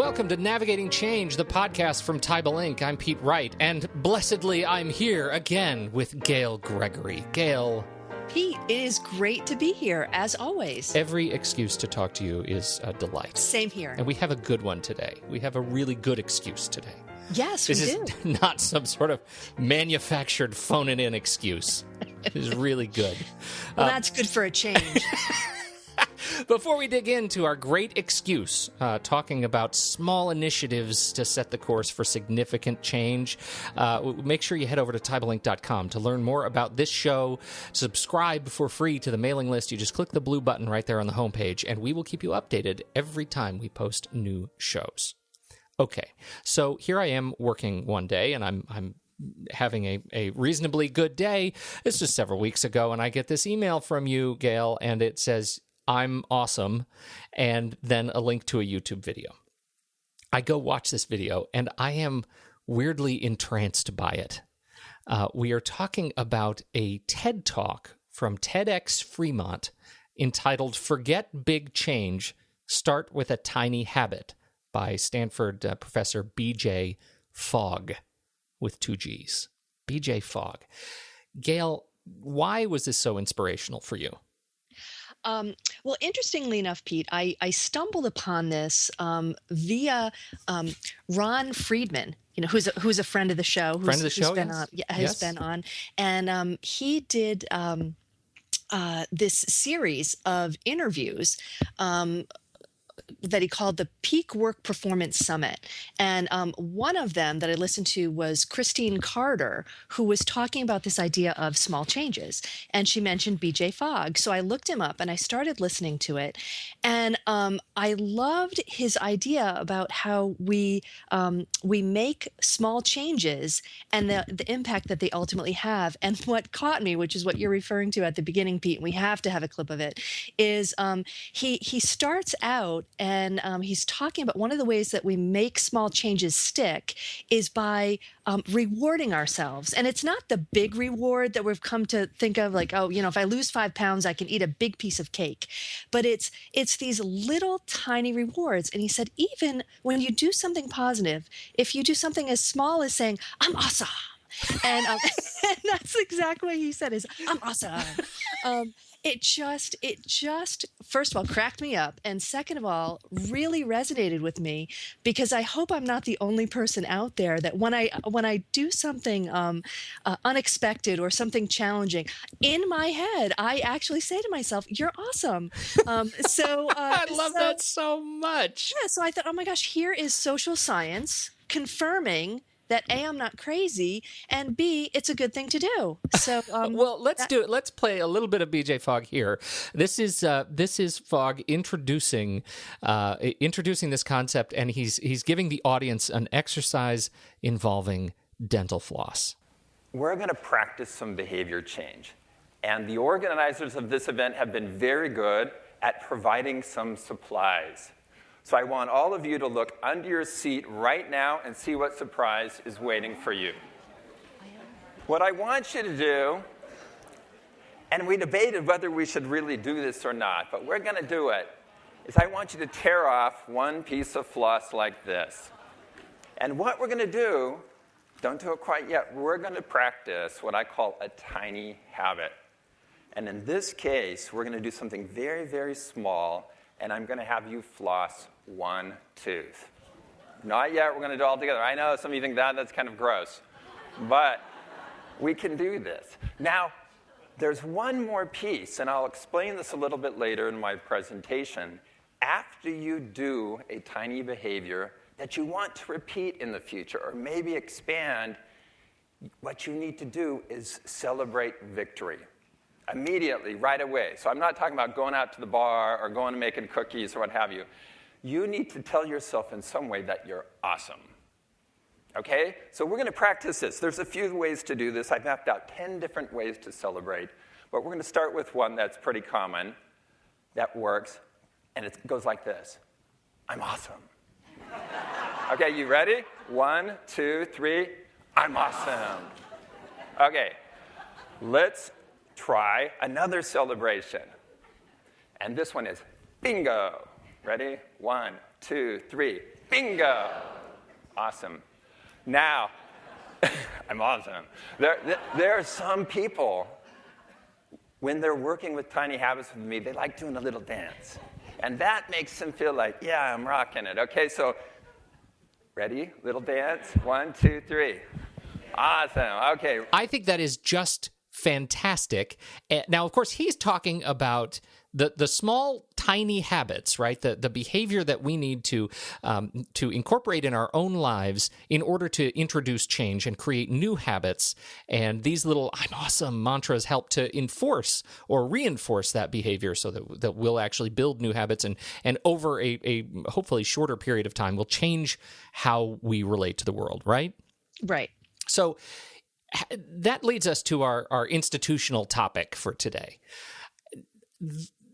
Welcome to Navigating Change, the podcast from Tybal Inc. I'm Pete Wright, and blessedly I'm here again with Gail Gregory. Gail. Pete, it is great to be here, as always. Every excuse to talk to you is a delight. Same here. And we have a good one today. We have a really good excuse today. Yes, we do. This is not some sort of manufactured phone-it-in excuse. It is really good. Well, that's good for a change. Before we dig into our great excuse, talking about small initiatives to set the course for significant change, make sure you head over to tybalink.com to learn more about this show. Subscribe for free to the mailing list. You just click the blue button right there on the homepage, and we will keep you updated every time we post new shows. Okay, so here I am working one day, and I'm having a reasonably good day. It's just several weeks ago, and I get this email from you, Gail, and it says, "I'm awesome," and then a link to a YouTube video. I go watch this video, and I am weirdly entranced by it. We are talking about a TED Talk from TEDx Fremont entitled "Forget Big Change, Start with a Tiny Habit" by Stanford professor BJ Fogg, with 2 G's. BJ Fogg. Gail, why was this so inspirational for you? Well, interestingly enough, Pete, I stumbled upon this via Ron Friedman, who's a friend of the show. Has been on. And he did this series of interviews that he called the Peak Work Performance Summit. And one of them that I listened to was Christine Carter, who was talking about this idea of small changes. And she mentioned BJ Fogg. So I looked him up and I started listening to it. And I loved his idea about how we make small changes and the impact that they ultimately have. And what caught me, which is what you're referring to at the beginning, Pete, and we have to have a clip of it, is he starts out and he's talking about one of the ways that we make small changes stick is by rewarding ourselves. And it's not the big reward that we've come to think of, like, if I lose 5 pounds, I can eat a big piece of cake. But it's these little tiny rewards. And he said, even when you do something positive, if you do something as small as saying, "I'm awesome," and that's exactly what he said, is "I'm awesome." It just, first of all, cracked me up. And second of all, really resonated with me, because I hope I'm not the only person out there that when I do something unexpected or something challenging, in my head, I actually say to myself, "You're awesome." I love that so much. Yeah, so I thought, oh my gosh, here is social science confirming that A, I'm not crazy, and B, it's a good thing to do. So, well, let's do it. Let's play a little bit of BJ Fogg here. This is Fogg introducing this concept, and he's giving the audience an exercise involving dental floss. We're going to practice some behavior change, and the organizers of this event have been very good at providing some supplies. So I want all of you to look under your seat right now and see what surprise is waiting for you. What I want you to do, and we debated whether we should really do this or not, but we're going to do it, is I want you to tear off one piece of floss like this. And what we're going to do, don't do it quite yet, we're going to practice what I call a tiny habit. And in this case, we're going to do something very, very small, and I'm going to have you floss one tooth. Not yet, we're going to do it all together. I know some of you think that's kind of gross, but we can do this. Now, there's one more piece, and I'll explain this a little bit later in my presentation. After you do a tiny behavior that you want to repeat in the future or maybe expand, what you need to do is celebrate victory. Immediately, right away. So I'm not talking about going out to the bar or going and making cookies or what have you. You need to tell yourself in some way that you're awesome. Okay? So we're going to practice this. There's a few ways to do this. I've mapped out 10 different ways to celebrate. But we're going to start with one that's pretty common, that works, and it goes like this. I'm awesome. Okay, you ready? 1, 2, 3. I'm awesome. Okay, let's try another celebration. And this one is bingo. Ready? 1, 2, 3. Bingo. Awesome. Now, I'm awesome. There are some people, when they're working with tiny habits with me, they like doing a little dance. And that makes them feel like, yeah, I'm rocking it. Okay, so ready? Little dance. 1, 2, 3. Awesome. Okay. I think that is just fantastic. Now, of course, he's talking about the small, tiny habits, right? The behavior that we need to incorporate in our own lives in order to introduce change and create new habits. And these little "I'm awesome" mantras help to enforce or reinforce that behavior so that we'll actually build new habits and over a hopefully shorter period of time will change how we relate to the world, right? Right. So that leads us to our institutional topic for today.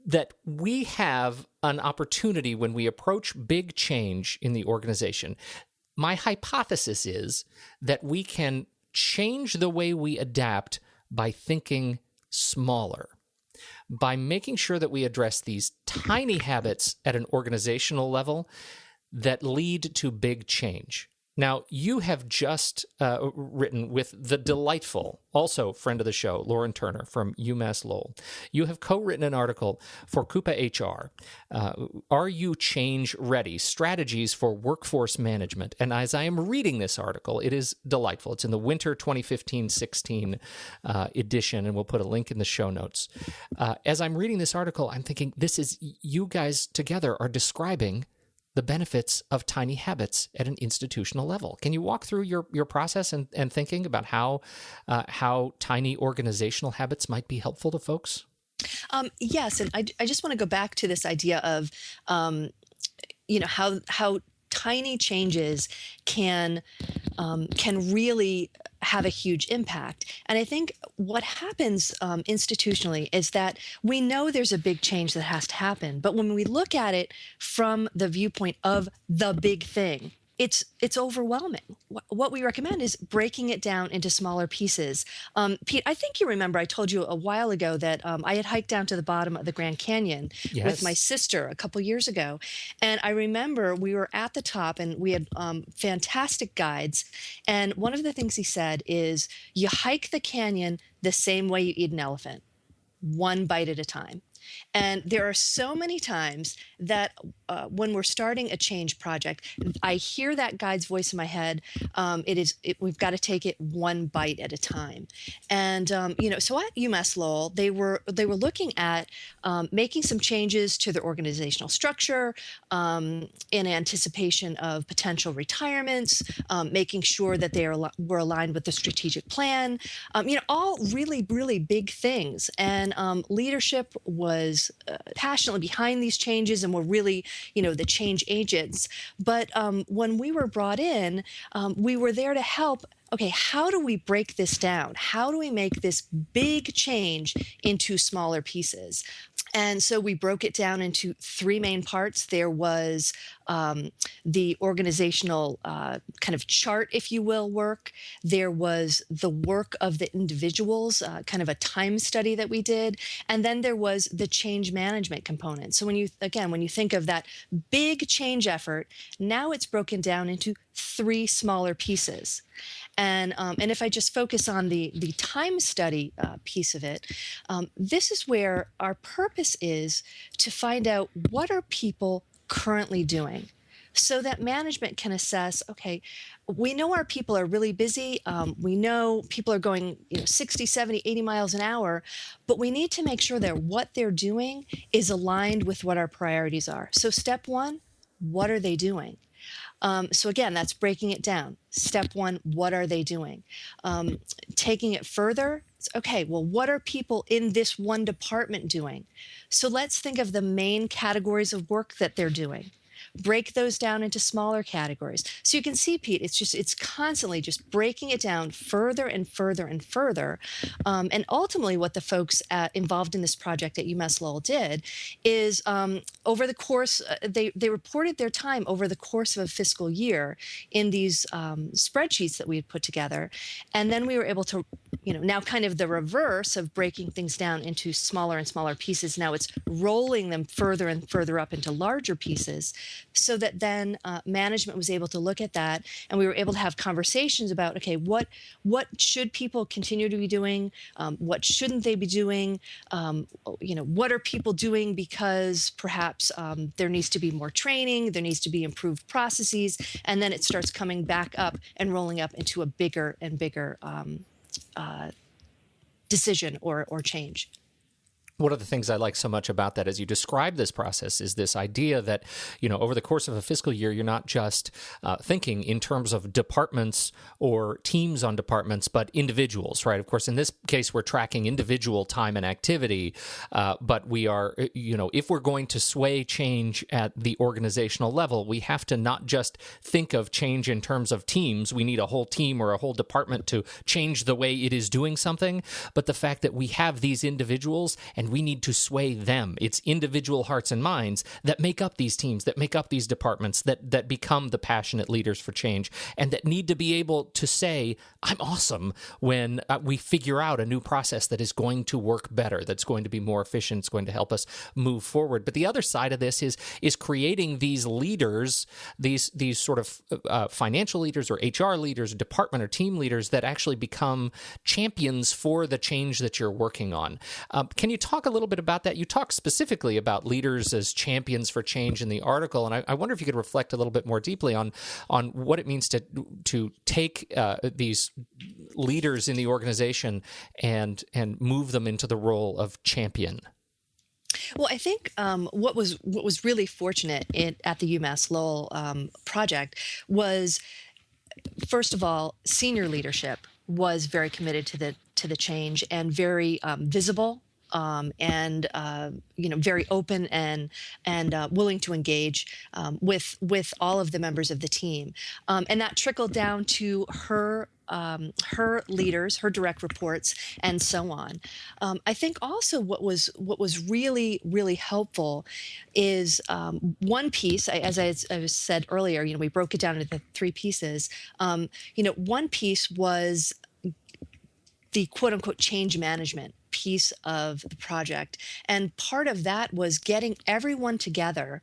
That we have an opportunity when we approach big change in the organization. My hypothesis is that we can change the way we adapt by thinking smaller, by making sure that we address these tiny habits at an organizational level that lead to big change. Now, you have just written with the delightful, also friend of the show, Lauren Turner from UMass Lowell. You have co-written an article for Coupa HR, Are You Change Ready? Strategies for Workforce Management. And as I am reading this article, it is delightful. It's in the winter 2015-16 edition, and we'll put a link in the show notes. As I'm reading this article, I'm thinking, this is, you guys together are describing the benefits of tiny habits at an institutional level. Can you walk through your process and thinking about how tiny organizational habits might be helpful to folks? Yes, and I just want to go back to this idea of how tiny changes can really have a huge impact. And I think what happens institutionally is that we know there's a big change that has to happen, but when we look at it from the viewpoint of the big thing, it's overwhelming. What we recommend is breaking it down into smaller pieces. Pete, I think you remember I told you a while ago that I had hiked down to the bottom of the Grand Canyon with my sister a couple years ago. And I remember we were at the top and we had fantastic guides. And one of the things he said is, you hike the canyon the same way you eat an elephant, one bite at a time. And there are so many times that when we're starting a change project, I hear that guide's voice in my head. We've got to take it one bite at a time. And so at UMass Lowell, they were looking at making some changes to their organizational structure in anticipation of potential retirements, making sure that they were aligned with the strategic plan. All really, really big things. And leadership was passionately behind these changes and were really, the change agents. But when we were brought in, we were there to help. Okay, how do we break this down? How do we make this big change into smaller pieces? And so we broke it down into three main parts. There was the organizational kind of chart, if you will, work. There was the work of the individuals, kind of a time study that we did. And then there was the change management component. So when you think of that big change effort, now it's broken down into three smaller pieces. And if I just focus on the time study piece of it, this is where our purpose is to find out what are people currently doing so that management can assess, okay, we know our people are really busy. We know people are going 60, 70, 80 miles an hour, but we need to make sure that what they're doing is aligned with what our priorities are. So step one, what are they doing? So again, that's breaking it down. Step one, what are they doing? Taking it further, it's okay, well, what are people in this one department doing? So let's think of the main categories of work that they're doing. Break those down into smaller categories. So you can see, Pete, it's constantly just breaking it down further and further and further. And ultimately what the folks involved in this project at UMass Lowell did is over the course, they reported their time over the course of a fiscal year in these spreadsheets that we had put together. And then we were able to now kind of the reverse of breaking things down into smaller and smaller pieces. Now it's rolling them further and further up into larger pieces, so that then management was able to look at that, and we were able to have conversations about, okay, what should people continue to be doing? What shouldn't they be doing? What are people doing because perhaps there needs to be more training, there needs to be improved processes, and then it starts coming back up and rolling up into a bigger and bigger decision or change. One of the things I like so much about that as you describe this process is this idea that, over the course of a fiscal year, you're not just thinking in terms of departments or teams on departments, but individuals, right? Of course, in this case, we're tracking individual time and activity, but we are, if we're going to sway change at the organizational level, we have to not just think of change in terms of teams. We need a whole team or a whole department to change the way it is doing something, but the fact that we have these individuals and we need to sway them. It's individual hearts and minds that make up these teams, that make up these departments, that become the passionate leaders for change, and that need to be able to say, I'm awesome, when we figure out a new process that is going to work better, that's going to be more efficient, it's going to help us move forward. But the other side of this is creating these leaders, these sort of financial leaders or HR leaders, department or team leaders that actually become champions for the change that you're working on. Can you talk a little bit about that? You talk specifically about leaders as champions for change in the article, and I wonder if you could reflect a little bit more deeply on what it means to take these leaders in the organization and move them into the role of champion. Well, I think what was really fortunate at the UMass Lowell project was, first of all, senior leadership was very committed to the change and very visible. And very open and willing to engage with all of the members of the team, and that trickled down to her leaders, her direct reports, and so on. I think also what was really, really helpful is one piece. As I said earlier, we broke it down into the three pieces. One piece was the quote unquote change management piece of the project. And part of that was getting everyone together,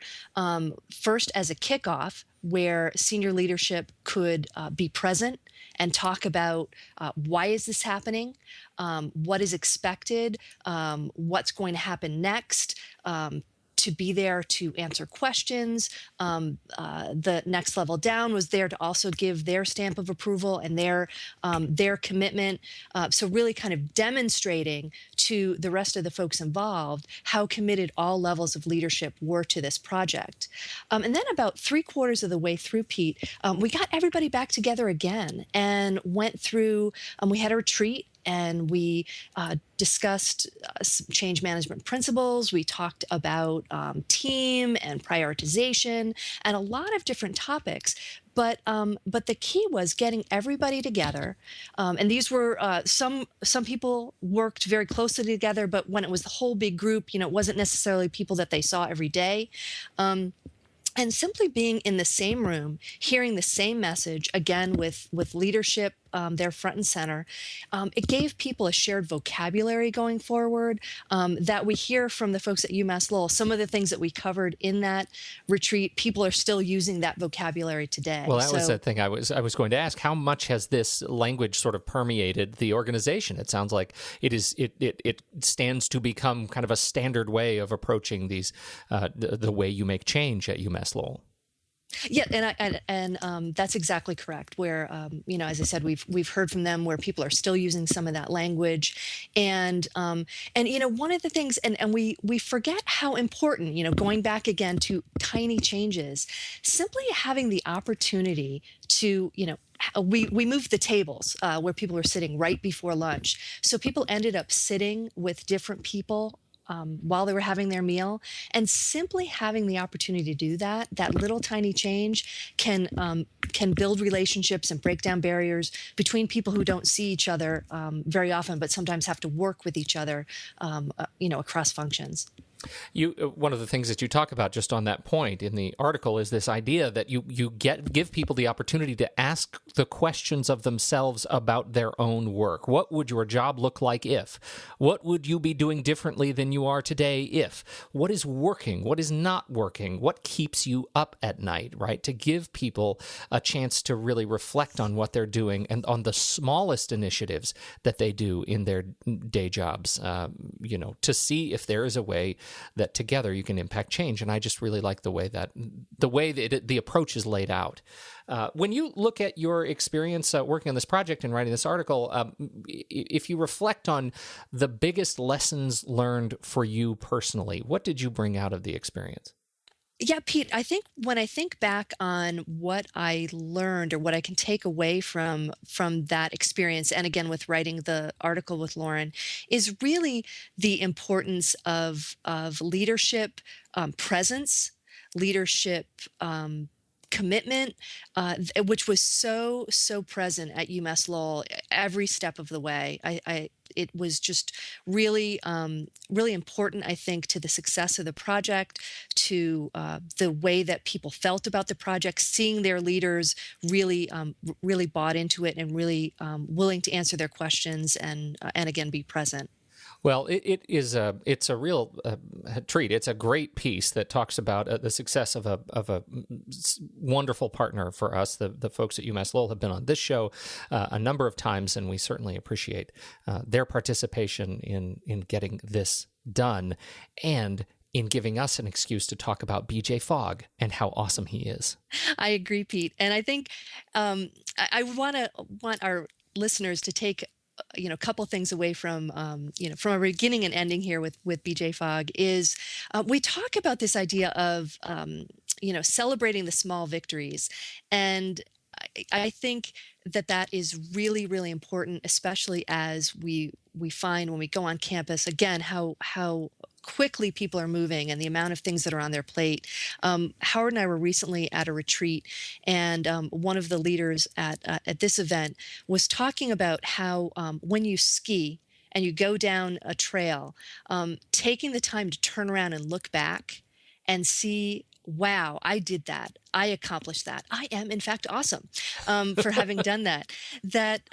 first as a kickoff, where senior leadership could be present and talk about why is this happening, what is expected, what's going to happen next, to be there to answer questions. The next level down was there to also give their stamp of approval and their commitment. So really kind of demonstrating to the rest of the folks involved how committed all levels of leadership were to this project. And then about 3/4 of the way through, Pete, we got everybody back together again and went through, we had a retreat, and we discussed change management principles. We talked about team and prioritization and a lot of different topics. But the key was getting everybody together. And these were some people worked very closely together, but when it was the whole big group, it wasn't necessarily people that they saw every day. And simply being in the same room, hearing the same message, again, with leadership there front and center, it gave people a shared vocabulary going forward that we hear from the folks at UMass Lowell. Some of the things that we covered in that retreat, people are still using that vocabulary today. Well, that was the thing I was going to ask. How much has this language sort of permeated the organization? It sounds like it stands to become kind of a standard way of approaching these the way you make change at UMass Lowell. Yeah, and that's exactly correct. Where as I said, we've heard from them where people are still using some of that language, and one of the things, and we forget how important, going back again to tiny changes, simply having the opportunity to, we moved the tables where people were sitting right before lunch, so people ended up sitting with different people while they were having their meal, and simply having the opportunity to do that little tiny change can build relationships and break down barriers between people who don't see each other very often, but sometimes have to work with each other, across functions. One of the things that you talk about just on that point in the article is this idea that you give people the opportunity to ask the questions of themselves about their own work. What would your job look like if? What would you be doing differently than you are today if? What is working? What is not working? What keeps you up at night, right? To give people a chance to really reflect on what they're doing and on the smallest initiatives that they do in their day jobs, to see if there is a way that together you can impact change. And I just really like the way that the approach is laid out. When you look at your experience working on this project and writing this article, if you reflect on the biggest lessons learned for you personally, what did you bring out of the experience? Yeah, Pete, I think when I think back on what I learned or what I can take away from that experience, and again with writing the article with Lauren, is really the importance of leadership, presence, leadership, commitment, which was so present at UMass Lowell every step of the way. It was just really important, I think, to the success of the project, to the way that people felt about the project, seeing their leaders really bought into it and really willing to answer their questions and again be present. Well, it's a real treat. It's a great piece that talks about the success of a wonderful partner for us. The folks at UMass Lowell have been on this show a number of times, and we certainly appreciate their participation in getting this done and in giving us an excuse to talk about BJ Fogg and how awesome he is. I agree, Pete, and I think I want our listeners to take a couple things away from from a beginning and ending here with BJ Fogg is we talk about this idea of celebrating the small victories, and I think that is really, really important, especially as we find when we go on campus again how quickly people are moving and the amount of things that are on their plate. Howard and I were recently at a retreat, and one of the leaders at this event was talking about how when you ski and you go down a trail, taking the time to turn around and look back and see, wow, I did that. I accomplished that. I am, in fact, awesome for having done that.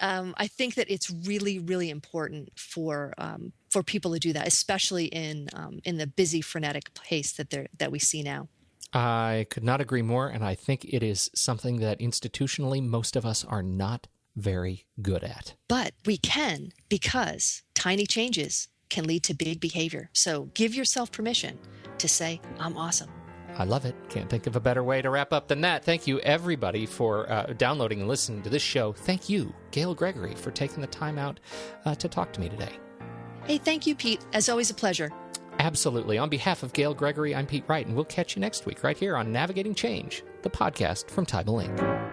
I think that it's really, really important for people to do that, especially in the busy, frenetic pace that we see now. I could not agree more, and I think it is something that institutionally most of us are not very good at. But we can, because tiny changes can lead to big behavior. So give yourself permission to say, I'm awesome. I love it. Can't think of a better way to wrap up than that. Thank you, everybody, for downloading and listening to this show. Thank you, Gail Gregory, for taking the time out to talk to me today. Hey, thank you, Pete. As always, a pleasure. Absolutely. On behalf of Gail Gregory, I'm Pete Wright, and we'll catch you next week right here on Navigating Change, the podcast from Tybal Inc.